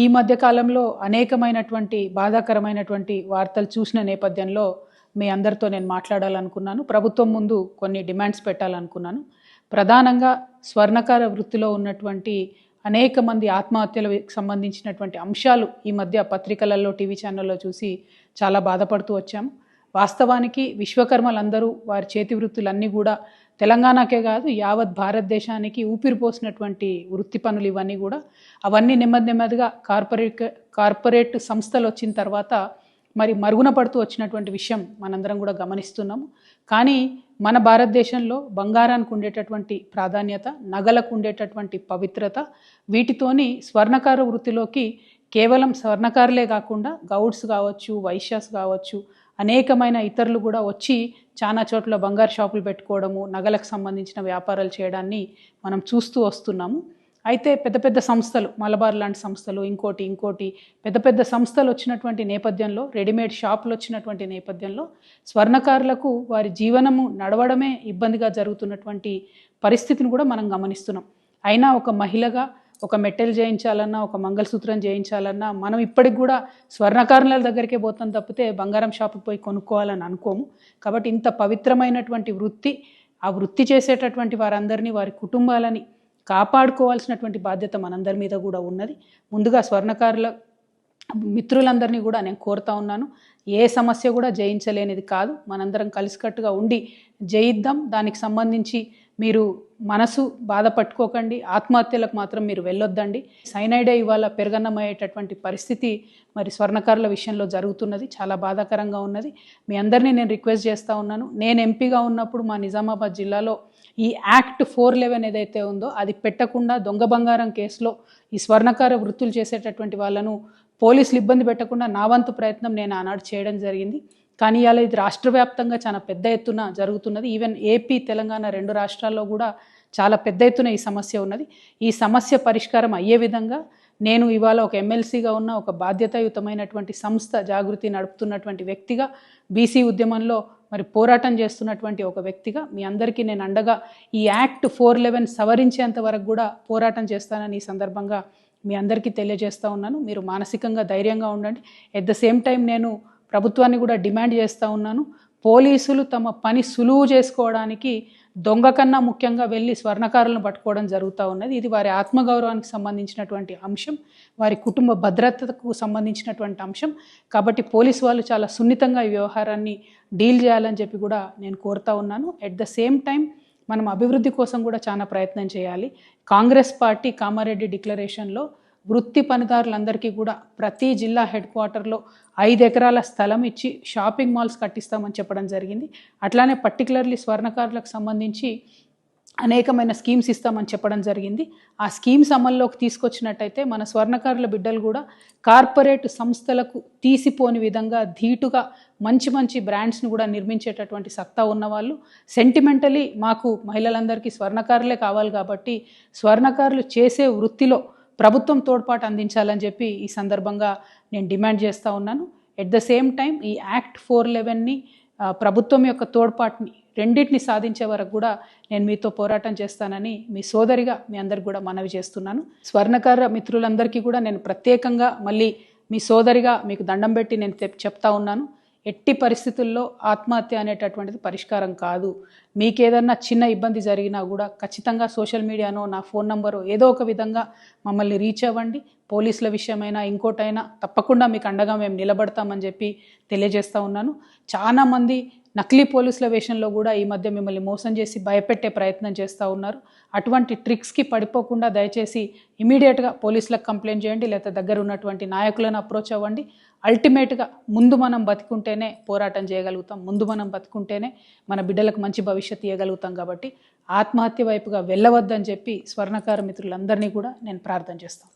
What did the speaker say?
ఈ మధ్య కాలంలో అనేకమైనటువంటి బాధాకరమైనటువంటి వార్తలు చూసిన నేపథ్యంలో మీ అందరితో నేను మాట్లాడాలనుకున్నాను. ప్రభుత్వం ముందు కొన్ని డిమాండ్స్ పెట్టాలనుకున్నాను. ప్రధానంగా స్వర్ణకార వృత్తిలో ఉన్నటువంటి అనేక మంది ఆత్మహత్యలకు సంబంధించినటువంటి అంశాలు ఈ మధ్య పత్రికలలో, టీవీ ఛానల్లో చూసి చాలా బాధపడుతూ వచ్చాము. వాస్తవానికి విశ్వకర్మలందరూ వారి చేతి వృత్తులన్నీ కూడా తెలంగాణకే కాదు యావత్ భారతదేశానికి ఊపిరిపోసినటువంటి వృత్తి పనులు ఇవన్నీ కూడా. అవన్నీ నెమ్మదిగా కార్పొరేట్ సంస్థలు వచ్చిన తర్వాత మరి మరుగున పడుతూ వచ్చినటువంటి విషయం మనందరం కూడా గమనిస్తున్నాము. కానీ మన భారతదేశంలో బంగారానికి ఉండేటటువంటి ప్రాధాన్యత, నగలకు ఉండేటటువంటి పవిత్రత, వీటితోని స్వర్ణకార వృత్తిలోకి కేవలం స్వర్ణకారులే కాకుండా గౌడ్స్ కావచ్చు, వైశ్యాస్ కావచ్చు, అనేకమైన ఇతరులు కూడా వచ్చి చాలా చోట్ల బంగారు షాపులు పెట్టుకోవడము, నగలకు సంబంధించిన వ్యాపారాలు చేయడాన్ని మనం చూస్తూ వస్తున్నాము. అయితే పెద్ద పెద్ద సంస్థలు, మలబార్ లాంటి సంస్థలు, ఇంకోటి పెద్ద సంస్థలు వచ్చినటువంటి నేపథ్యంలో, రెడీమేడ్ షాపులు వచ్చినటువంటి నేపథ్యంలో స్వర్ణకారులకు వారి జీవనము నడవడమే ఇబ్బందిగా జరుగుతున్నటువంటి పరిస్థితిని కూడా మనం గమనిస్తున్నాం. అయినా ఒక మహిళగా ఒక మెట్టెలు చేయించాలన్నా, ఒక మంగళసూత్రం చేయించాలన్నా మనం ఇప్పటికి కూడా స్వర్ణకారుల దగ్గరికే పోతాం తప్పితే బంగారం షాపుకి పోయి కొనుక్కోవాలని అనుకోము. కాబట్టి ఇంత పవిత్రమైనటువంటి వృత్తి, ఆ వృత్తి చేసేటటువంటి వారందరినీ, వారి కుటుంబాలని కాపాడుకోవాల్సినటువంటి బాధ్యత మనందరి మీద కూడా ఉన్నది. ముందుగా స్వర్ణకారుల మిత్రులందరినీ కూడా నేను కోరుతా ఉన్నాను, ఏ సమస్య కూడా జయించలేనిది కాదు. మనందరం కలిసికట్టుగా ఉండి జయిద్దాం. దానికి సంబంధించి మీరు మనసు బాధపట్టుకోకండి, ఆత్మహత్యలకు మాత్రం మీరు వెళ్ళొద్దండి. సైనైడే ఇవాళ పెరగన్నమయ్యేటటువంటి పరిస్థితి మరి స్వర్ణకారుల విషయంలో జరుగుతున్నది. చాలా బాధాకరంగా ఉన్నది. మీ అందరినీ నేను రిక్వెస్ట్ చేస్తూ ఉన్నాను. నేను ఎంపీగా ఉన్నప్పుడు మా నిజామాబాద్ జిల్లాలో ఈ యాక్ట్ 411 ఏదైతే ఉందో అది పెట్టకుండా దొంగ బంగారం కేసులో ఈ స్వర్ణకార వృత్తులు చేసేటటువంటి వాళ్ళను పోలీసులు ఇబ్బంది పెట్టకుండా నా వంతు ప్రయత్నం నేను ఆనాడు చేయడం జరిగింది. కానీ ఇవాళ ఇది రాష్ట్ర వ్యాప్తంగా చాలా పెద్ద ఎత్తున జరుగుతున్నది. ఈవెన్ ఏపీ, తెలంగాణ 2 రాష్ట్రాల్లో కూడా చాలా పెద్ద ఎత్తున ఈ సమస్య ఉన్నది. ఈ సమస్య పరిష్కారం అయ్యే విధంగా నేను ఇవాళ ఒక ఎమ్మెల్సీగా ఉన్న ఒక బాధ్యతాయుతమైనటువంటి సంస్థ జాగృతి నడుపుతున్నటువంటి వ్యక్తిగా, బీసీ ఉద్యమంలో మరి పోరాటం చేస్తున్నటువంటి ఒక వ్యక్తిగా మీ అందరికీ నేను అండగా ఈ యాక్ట్ 411 సవరించేంత వరకు కూడా పోరాటం చేస్తానని ఈ సందర్భంగా మీ అందరికీ తెలియజేస్తూ ఉన్నాను. మీరు మానసికంగా ధైర్యంగా ఉండండి. ఎట్ ద సేమ్ టైం నేను ప్రభుత్వాన్ని కూడా డిమాండ్ చేస్తూ ఉన్నాను, పోలీసులు తమ పని సులువు చేసుకోవడానికి దొంగ కన్నా ముఖ్యంగా వెళ్ళి స్వర్ణకారులను పట్టుకోవడం జరుగుతూ ఉన్నది. ఇది వారి ఆత్మగౌరవానికి సంబంధించినటువంటి అంశం, వారి కుటుంబ భద్రతకు సంబంధించినటువంటి అంశం. కాబట్టి పోలీసు వాళ్ళు చాలా సున్నితంగా ఈ వ్యవహారాన్ని డీల్ చేయాలని చెప్పి కూడా నేను కోరుతా ఉన్నాను. ఎట్ ద సేమ్ టైం మనం అభివృద్ధి కోసం కూడా చాలా ప్రయత్నం చేయాలి. కాంగ్రెస్ పార్టీ కామారెడ్డి డిక్లరేషన్లో వృత్తి పనిదారులందరికీ కూడా ప్రతి జిల్లా హెడ్ క్వార్టర్లో 5 ఎకరాల స్థలం ఇచ్చి షాపింగ్ మాల్స్ కట్టిస్తామని చెప్పడం జరిగింది. అట్లానే పర్టికులర్లీ స్వర్ణకారులకు సంబంధించి అనేకమైన స్కీమ్స్ ఇస్తామని చెప్పడం జరిగింది. ఆ స్కీమ్స్ అమల్లోకి తీసుకొచ్చినట్టయితే మన స్వర్ణకారుల బిడ్డలు కూడా కార్పొరేట్ సంస్థలకు తీసిపోని విధంగా ధీటుగా మంచి బ్రాండ్స్ని కూడా నిర్మించేటటువంటి సత్తా ఉన్నవాళ్ళు, సెంటిమెంటలీ మాకు మహిళలందరికీ స్వర్ణకారులే కావాలి కాబట్టి స్వర్ణకారులు చేసే వృత్తిలో ప్రభుత్వం తోడ్పాటు అందించాలని చెప్పి ఈ సందర్భంగా నేను డిమాండ్ చేస్తూ ఉన్నాను. ఎట్ ద సేమ్ టైం ఈ యాక్ట్ 411ని ప్రభుత్వం యొక్క తోడ్పాటుని రెండింటిని సాధించే వరకు కూడా నేను మీతో పోరాటం చేస్తానని మీ సోదరిగా మీ అందరికి కూడా మనవి చేస్తున్నాను. స్వర్ణకార మిత్రులందరికీ కూడా నేను ప్రత్యేకంగా మళ్ళీ మీ సోదరిగా మీకు దండం పెట్టి నేను చెప్తా ఉన్నాను, ఎట్టి పరిస్థితుల్లో ఆత్మహత్య అనేటటువంటిది పరిష్కారం కాదు. మీకు ఏదన్నా చిన్న ఇబ్బంది జరిగినా కూడా ఖచ్చితంగా సోషల్ మీడియానో, నా ఫోన్ నంబరో ఏదో ఒక విధంగా మమ్మల్ని రీచ్ అవ్వండి. పోలీసుల విషయమైనా ఇంకోటైనా తప్పకుండా మీకు అండగా మేము నిలబడతామని చెప్పి తెలియజేస్తూ ఉన్నాను. చాలామంది నకిలీ పోలీసుల వేషంలో కూడా ఈ మధ్య మిమ్మల్ని మోసం చేసి భయపెట్టే ప్రయత్నం చేస్తూ ఉన్నారు. అటువంటి ట్రిక్స్కి పడిపోకుండా దయచేసి ఇమీడియట్గా పోలీసులకు కంప్లైంట్ చేయండి, లేదా దగ్గర ఉన్నటువంటి నాయకులను అప్రోచ్ అవ్వండి. అల్టిమేట్గా ముందు మనం బతికుంటేనే పోరాటం చేయగలుగుతాం, ముందు మనం బతికుంటేనే మన బిడ్డలకు మంచి భవిష్యత్తు ఇవ్వగలుగుతాం. కాబట్టి ఆత్మహత్య వైపుగా వెళ్ళవద్దని చెప్పి స్వర్ణకార మిత్రులందరినీ కూడా నేను ప్రార్థన చేస్తాను.